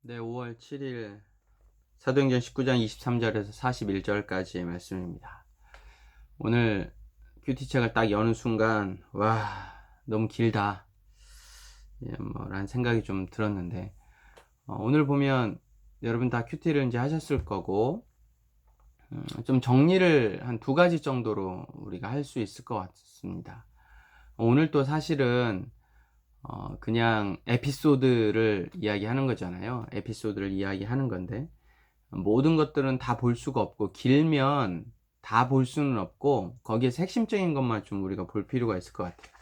네, 5월 7일 사도행전 19장 23절에서 41절까지의 말씀입니다. 오늘 큐티책을 딱 여는 순간 와, 너무 길다 라는 생각이 좀 들었는데, 오늘 보면 여러분 다 큐티를 이제 하셨을 거고, 좀 정리를 한 두 가지 정도로 우리가 할 수 있을 것 같습니다. 오늘 또 사실은 그냥 에피소드를 이야기하는 거잖아요. 에피소드를 이야기하는 건데, 모든 것들은 다 볼 수가 없고, 길면 다 볼 수는 없고, 거기에서 핵심적인 것만 좀 우리가 볼 필요가 있을 것 같아요.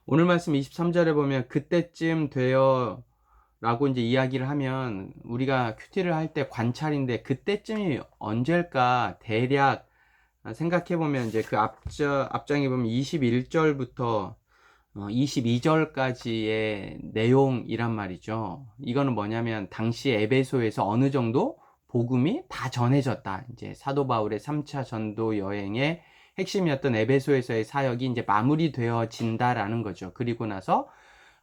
오늘 말씀 23절에 보면 그때쯤 되어 라고 이제 이야기를 하면, 우리가 큐티를 할 때 관찰인데 그때쯤이 언제일까 대략 생각해 보면, 이제 그 앞장에 보면 21절부터 22절까지의 내용이란 말이죠. 이거는 뭐냐면 당시 에베소에서 어느 정도 복음이 다 전해졌다. 이제 사도 바울의 3차 전도 여행의 핵심이었던 에베소에서의 사역이 이제 마무리되어진다라는 거죠. 그리고 나서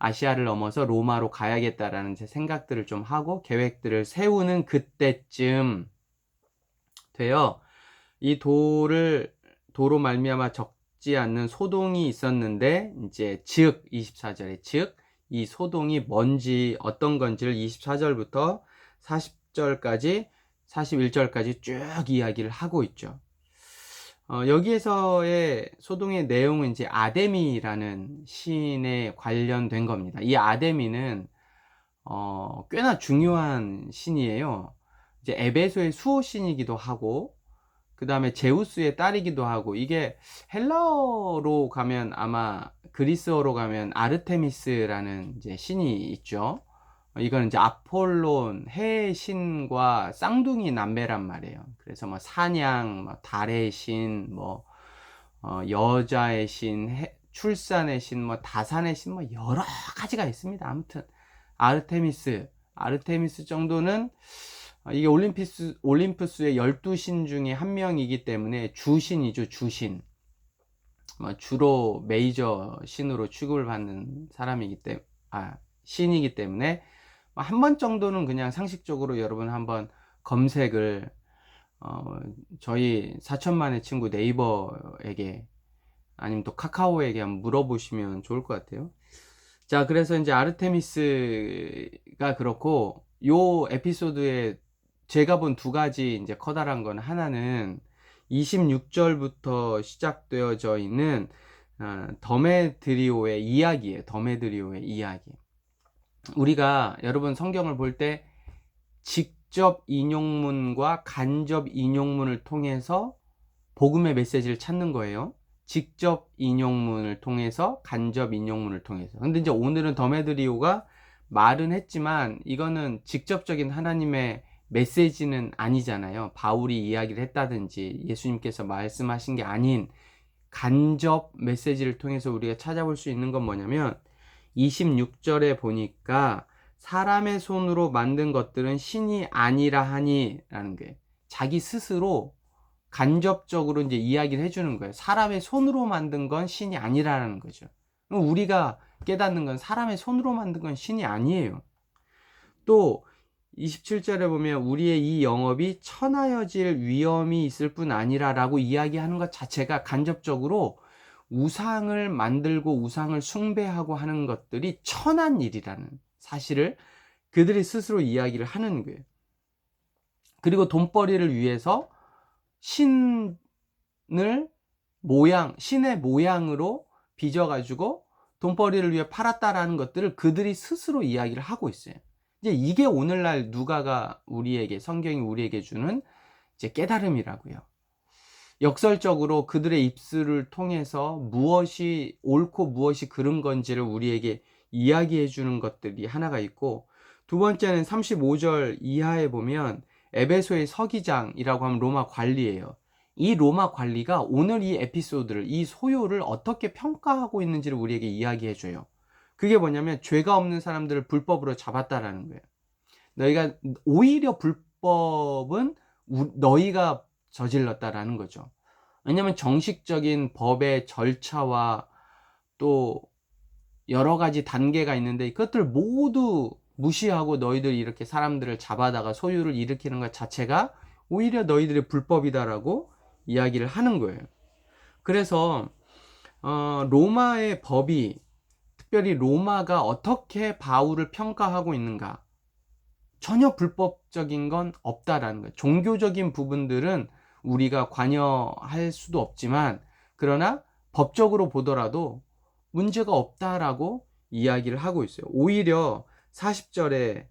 아시아를 넘어서 로마로 가야겠다라는 제 생각들을 좀 하고 계획들을 세우는 그때쯤 되어, 이 도로 말미암아 적지 않는 소동이 있었는데, 이제 즉 24절에 즉 이 소동이 뭔지 어떤 건지를 24절부터 40절까지 41절까지 쭉 이야기를 하고 있죠. 여기에서의 소동의 내용은 이제 아데미라는 신에 관련된 겁니다. 이 아데미는 꽤나 중요한 신이에요. 이제 에베소의 수호신이기도 하고, 그 다음에 제우스의 딸이기도 하고, 이게 헬라어로 가면, 아마 그리스어로 가면 아르테미스라는 이제 신이 있죠. 이건 이제 아폴론 해의 신과 쌍둥이 남매란 말이에요. 그래서 뭐 사냥, 뭐 달의 신, 뭐 여자의 신, 출산의 신, 뭐 다산의 신, 뭐 여러 가지가 있습니다. 아무튼 아르테미스 정도는, 이게 올림푸스의 12신 중에 한 명이기 때문에 주신이죠, 주신. 주로 메이저 신으로 취급을 받는 사람이기 때문에, 신이기 때문에, 한 번 정도는 그냥 상식적으로 여러분 한번 검색을, 저희 4천만의 친구 네이버에게, 아니면 또 카카오에게 한번 물어보시면 좋을 것 같아요. 자, 그래서 이제 아르테미스가 그렇고, 요 에피소드에 제가 본 두 가지 이제 커다란 건, 하나는 26절부터 시작되어져 있는 더메드리오의 이야기예요. 더메드리오의 이야기. 우리가 여러분 성경을 볼 때 직접 인용문과 간접 인용문을 통해서 복음의 메시지를 찾는 거예요. 직접 인용문을 통해서, 간접 인용문을 통해서. 근데 이제 오늘은 더메드리오가 말은 했지만 이거는 직접적인 하나님의 메시지는 아니잖아요. 바울이 이야기를 했다든지 예수님께서 말씀하신 게 아닌 간접 메시지를 통해서 우리가 찾아볼 수 있는 건 뭐냐면, 26절에 보니까 사람의 손으로 만든 것들은 신이 아니라 하니 라는 게, 자기 스스로 간접적으로 이제 이야기를 해주는 거예요. 사람의 손으로 만든 건 신이 아니라는 거죠. 우리가 깨닫는 건 사람의 손으로 만든 건 신이 아니에요. 또 27절에 보면 우리의 이 영업이 천하여질 위험이 있을 뿐 아니라 라고 이야기하는 것 자체가 간접적으로 우상을 만들고 우상을 숭배하고 하는 것들이 천한 일이라는 사실을 그들이 스스로 이야기를 하는 거예요. 그리고 돈벌이를 위해서 신의 모양으로 빚어가지고 돈벌이를 위해 팔았다라는 것들을 그들이 스스로 이야기를 하고 있어요. 이제 이게 오늘날 누가가 성경이 우리에게 주는 이제 깨달음이라고요. 역설적으로 그들의 입술을 통해서 무엇이 옳고 무엇이 그른 건지를 우리에게 이야기해 주는 것들이 하나가 있고, 두 번째는 35절 이하에 보면 에베소의 서기장이라고 하면 로마 관리예요. 이 로마 관리가 오늘 이 에피소드를, 이 소요를 어떻게 평가하고 있는지를 우리에게 이야기해 줘요. 그게 뭐냐면 죄가 없는 사람들을 불법으로 잡았다라는 거예요. 너희가, 오히려 불법은 너희가 저질렀다라는 거죠. 왜냐하면 정식적인 법의 절차와 또 여러 가지 단계가 있는데, 그것들 모두 무시하고 너희들이 이렇게 사람들을 잡아다가 소유를 일으키는 것 자체가 오히려 너희들의 불법이다라고 이야기를 하는 거예요. 그래서 로마의 법이, 특별히 로마가 어떻게 바울을 평가하고 있는가, 전혀 불법적인 건 없다라는 거예요. 종교적인 부분들은 우리가 관여할 수도 없지만, 그러나 법적으로 보더라도 문제가 없다라고 이야기를 하고 있어요. 오히려 40절에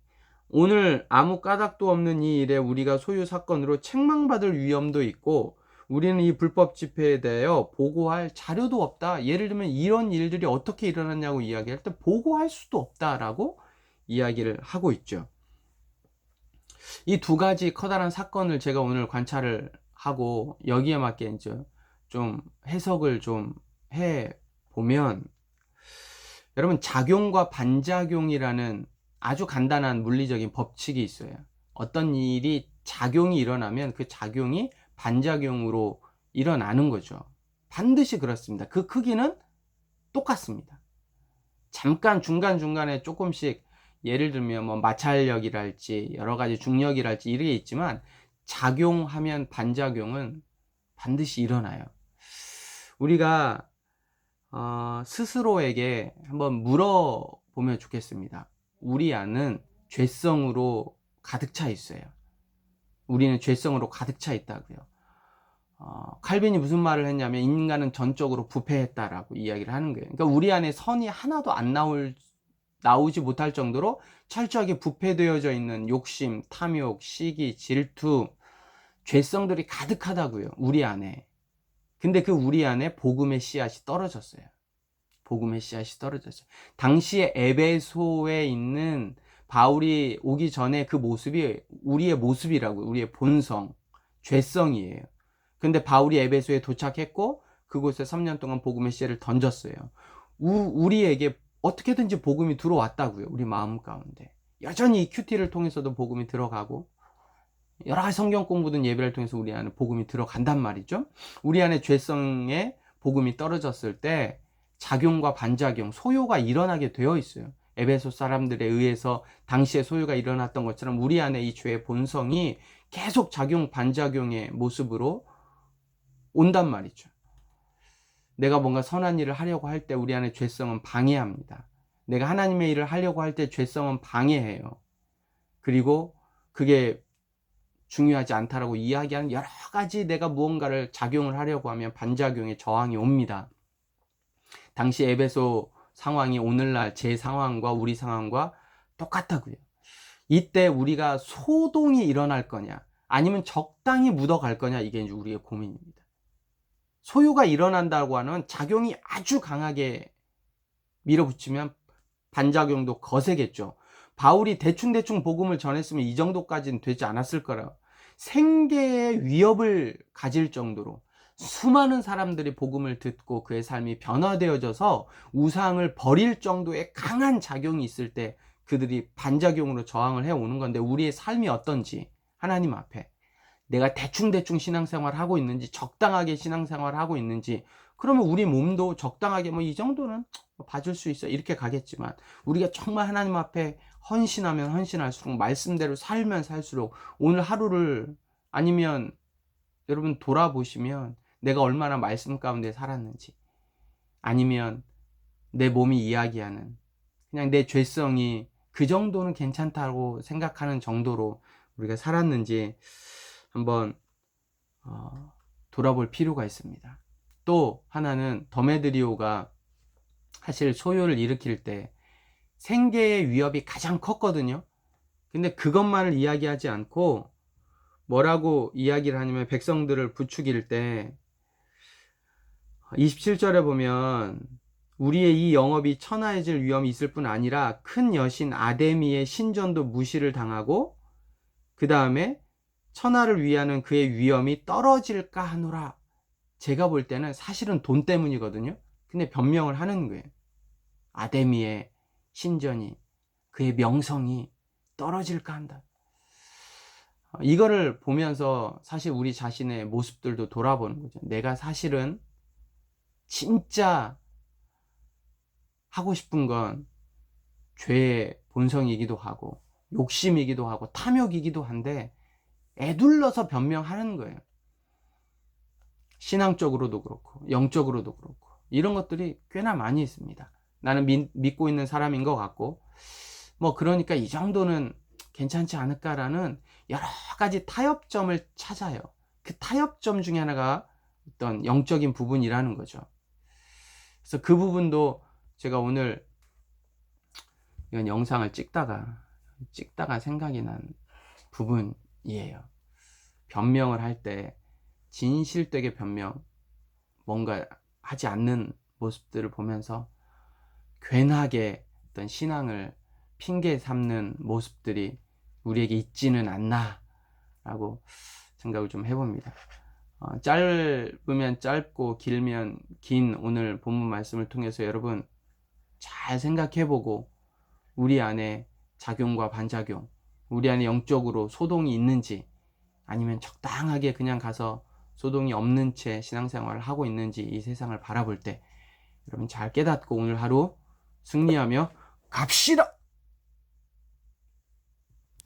오늘 아무 까닭도 없는 이 일에 우리가 소유 사건으로 책망받을 위험도 있고 우리는 이 불법 집회에 대하여 보고할 자료도 없다. 예를 들면 이런 일들이 어떻게 일어났냐고 이야기할 때 보고할 수도 없다라고 이야기를 하고 있죠. 이 두 가지 커다란 사건을 제가 오늘 관찰을 하고 여기에 맞게 이제 좀 해석을 좀 해 보면, 여러분, 작용과 반작용이라는 아주 간단한 물리적인 법칙이 있어요. 어떤 일이 작용이 일어나면 그 작용이 반작용으로 일어나는 거죠. 반드시 그렇습니다. 그 크기는 똑같습니다. 잠깐 중간중간에 조금씩, 예를 들면 뭐 마찰력이랄지 여러 가지 중력이랄지 이게 있지만 작용하면 반작용은 반드시 일어나요. 우리가 스스로에게 한번 물어보면 좋겠습니다. 우리 안은 죄성으로 가득 차 있어요. 우리는 죄성으로 가득 차 있다고요. 칼빈이 무슨 말을 했냐면 인간은 전적으로 부패했다라고 이야기를 하는 거예요. 그러니까 우리 안에 선이 하나도 안 나오지 못할 정도로 철저하게 부패되어져 있는 욕심, 탐욕, 시기, 질투, 죄성들이 가득하다고요. 우리 안에. 근데 그 우리 안에 복음의 씨앗이 떨어졌어요. 복음의 씨앗이 떨어졌어요. 당시에 에베소에 있는 바울이 오기 전에 그 모습이 우리의 모습이라고요. 우리의 본성, 죄성이에요. 근데 바울이 에베소에 도착했고 그곳에 3년 동안 복음의 씨를 던졌어요. 우리에게 어떻게든지 복음이 들어왔다고요. 우리 마음 가운데. 여전히 큐티를 통해서도 복음이 들어가고 여러 가지 성경 공부든 예배를 통해서 우리 안에 복음이 들어간단 말이죠. 우리 안에 죄성의 복음이 떨어졌을 때 작용과 반작용, 소요가 일어나게 되어 있어요. 에베소 사람들에 의해서 당시에 소요가 일어났던 것처럼 우리 안에 이 죄의 본성이 계속 작용, 반작용의 모습으로 온단 말이죠. 내가 뭔가 선한 일을 하려고 할 때 우리 안에 죄성은 방해합니다. 내가 하나님의 일을 하려고 할 때 죄성은 방해해요. 그리고 그게 중요하지 않다라고 이야기하는 여러 가지 내가 무언가를 작용을 하려고 하면 반작용의 저항이 옵니다. 당시 에베소 상황이 오늘날 제 상황과 우리 상황과 똑같다고요. 이때 우리가 소동이 일어날 거냐 아니면 적당히 묻어갈 거냐, 이게 이제 우리의 고민입니다. 소유가 일어난다고 하는 작용이 아주 강하게 밀어붙이면 반작용도 거세겠죠. 바울이 대충대충 복음을 전했으면 이 정도까지는 되지 않았을 거라고. 생계의 위협을 가질 정도로 수많은 사람들이 복음을 듣고 그의 삶이 변화되어져서 우상을 버릴 정도의 강한 작용이 있을 때 그들이 반작용으로 저항을 해오는 건데, 우리의 삶이 어떤지 하나님 앞에 내가 대충대충 신앙생활 하고 있는지, 적당하게 신앙생활 하고 있는지, 그러면 우리 몸도 적당하게 뭐 이 정도는 봐줄 수 있어 이렇게 가겠지만, 우리가 정말 하나님 앞에 헌신하면 헌신할수록, 말씀대로 살면 살수록, 오늘 하루를, 아니면 여러분 돌아보시면 내가 얼마나 말씀 가운데 살았는지, 아니면 내 몸이 이야기하는 그냥 내 죄성이 그 정도는 괜찮다고 생각하는 정도로 우리가 살았는지 한번 돌아볼 필요가 있습니다. 또 하나는 더메드리오가 사실 소요를 일으킬 때 생계의 위협이 가장 컸거든요. 근데 그것만을 이야기하지 않고 뭐라고 이야기를 하냐면, 백성들을 부추길 때 27절에 보면 우리의 이 영업이 천하해질 위험이 있을 뿐 아니라 큰 여신 아데미의 신전도 무시를 당하고 그 다음에 천하를 위하는 그의 위엄이 떨어질까 하노라. 제가 볼 때는 사실은 돈 때문이거든요. 근데 변명을 하는 거예요. 아데미의 신전이, 그의 명성이 떨어질까 한다. 이거를 보면서 사실 우리 자신의 모습들도 돌아보는 거죠. 내가 사실은 진짜 하고 싶은 건 죄의 본성이기도 하고 욕심이기도 하고 탐욕이기도 한데 애둘러서 변명하는 거예요. 신앙적으로도 그렇고 영적으로도 그렇고 이런 것들이 꽤나 많이 있습니다. 나는 믿고 있는 사람인 것 같고 뭐 그러니까 이 정도는 괜찮지 않을까라는 여러 가지 타협점을 찾아요. 그 타협점 중에 하나가 어떤 영적인 부분이라는 거죠. 그래서 그 부분도 제가 오늘 이건 영상을 찍다가 생각이 난 부분이에요. 변명을 할 때 진실되게 뭔가 하지 않는 모습들을 보면서 괜하게 어떤 신앙을 핑계 삼는 모습들이 우리에게 있지는 않나 라고 생각을 좀 해봅니다. 짧으면 짧고 길면 긴 오늘 본문 말씀을 통해서 여러분 잘 생각해보고 우리 안에 작용과 반작용, 우리 안에 영적으로 소동이 있는지 아니면 적당하게 그냥 가서 소동이 없는 채 신앙생활을 하고 있는지 이 세상을 바라볼 때 여러분 잘 깨닫고 오늘 하루 승리하며 갑시다!